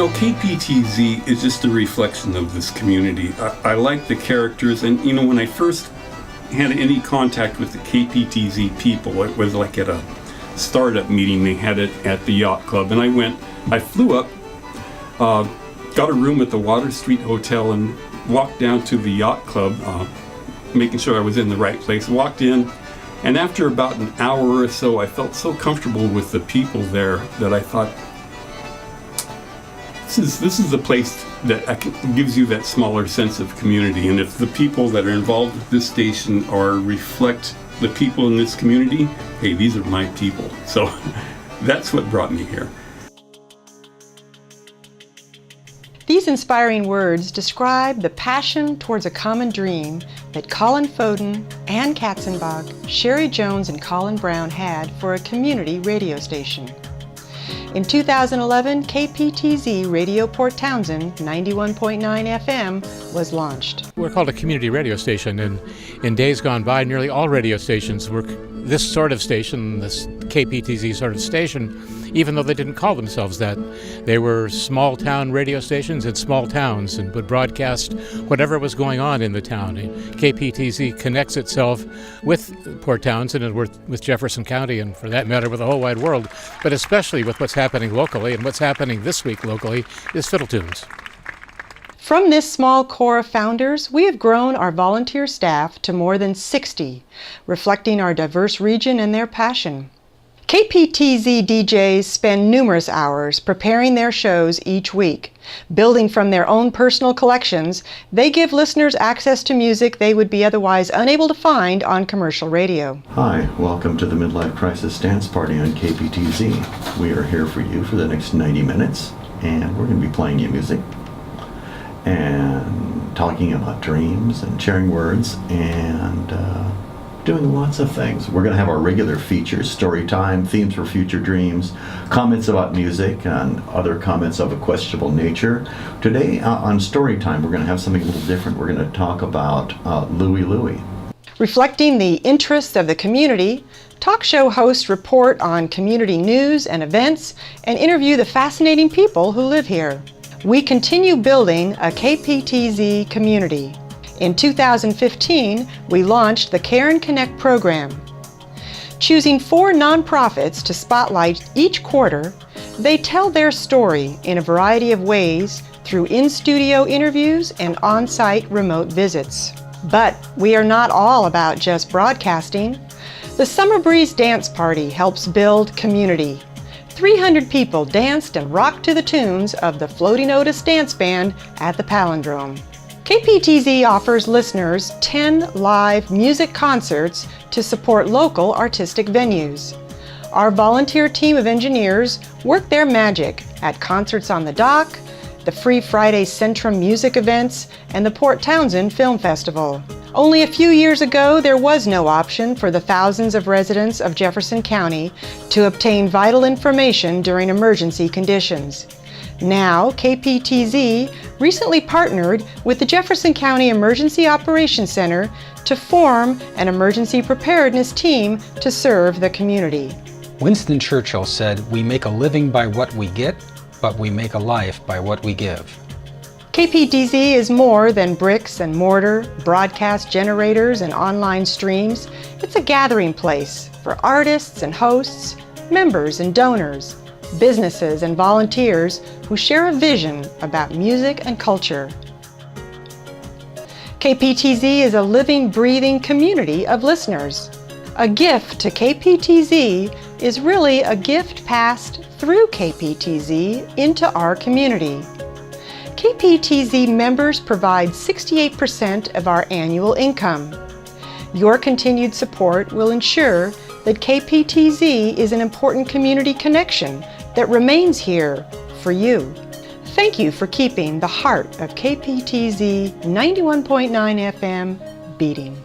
KPTZ is just a reflection of this community. I like the characters, and when I first had any contact with the KPTZ people, it was like at a startup meeting. They had it at the yacht club, and I flew up, got a room at the Water Street Hotel, and walked down to the yacht club, making sure I was in the right place. Walked in, and after about an hour or so, I felt so comfortable with the people there that I thought, this is a place that gives you that smaller sense of community. And if the people that are involved with this station reflect the people in this community, hey, these are my people. So that's what brought me here. These inspiring words describe the passion towards a common dream that Colin Foden, Ann Katzenbach, Sherry Jones, and Colin Brown had for a community radio station. In 2011, KPTZ Radio Port Townsend 91.9 FM was launched. We're called a community radio station, and in days gone by, nearly all radio stations were this sort of station, this KPTZ sort of station, even though they didn't call themselves that. They were small town radio stations in small towns and would broadcast whatever was going on in the town. KPTZ connects itself with Port Townsend and with Jefferson County, and for that matter with the whole wide world, but especially with what's happening locally. And what's happening this week locally is Fiddle Tunes. From this small core of founders, we have grown our volunteer staff to more than 60, reflecting our diverse region and their passion. KPTZ DJs spend numerous hours preparing their shows each week. Building from their own personal collections, they give listeners access to music they would be otherwise unable to find on commercial radio. Hi, welcome to the Midlife Crisis Dance Party on KPTZ. We are here for you for the next 90 minutes, and we're going to be playing you music and talking about dreams and sharing words and doing lots of things. We're going to have our regular features, story time, themes for future dreams, comments about music, and other comments of a questionable nature. Today on story time, we're going to have something a little different. We're going to talk about Louie Louie. Reflecting the interests of the community, talk show hosts report on community news and events and interview the fascinating people who live here. We continue building a KPTZ community. In 2015, we launched the Care and Connect program. Choosing 4 nonprofits to spotlight each quarter, they tell their story in a variety of ways through in-studio interviews and on-site remote visits. But we are not all about just broadcasting. The Summer Breeze Dance Party helps build community. 300 people danced and rocked to the tunes of the Floating Otis Dance Band at the Palindrome. KPTZ offers listeners 10 live music concerts to support local artistic venues. Our volunteer team of engineers work their magic at Concerts on the Dock, the Free Friday Centrum music events, and the Port Townsend Film Festival. Only a few years ago, there was no option for the thousands of residents of Jefferson County to obtain vital information during emergency conditions. Now, KPTZ recently partnered with the Jefferson County Emergency Operations Center to form an emergency preparedness team to serve the community. Winston Churchill said, "We make a living by what we get, but we make a life by what we give." KPTZ is more than bricks and mortar, broadcast generators, and online streams. It's a gathering place for artists and hosts, members and donors, businesses and volunteers who share a vision about music and culture. KPTZ is a living, breathing community of listeners. A gift to KPTZ is really a gift passed through KPTZ into our community. KPTZ members provide 68% of our annual income. Your continued support will ensure that KPTZ is an important community connection that remains here for you. Thank you for keeping the heart of KPTZ 91.9 FM beating.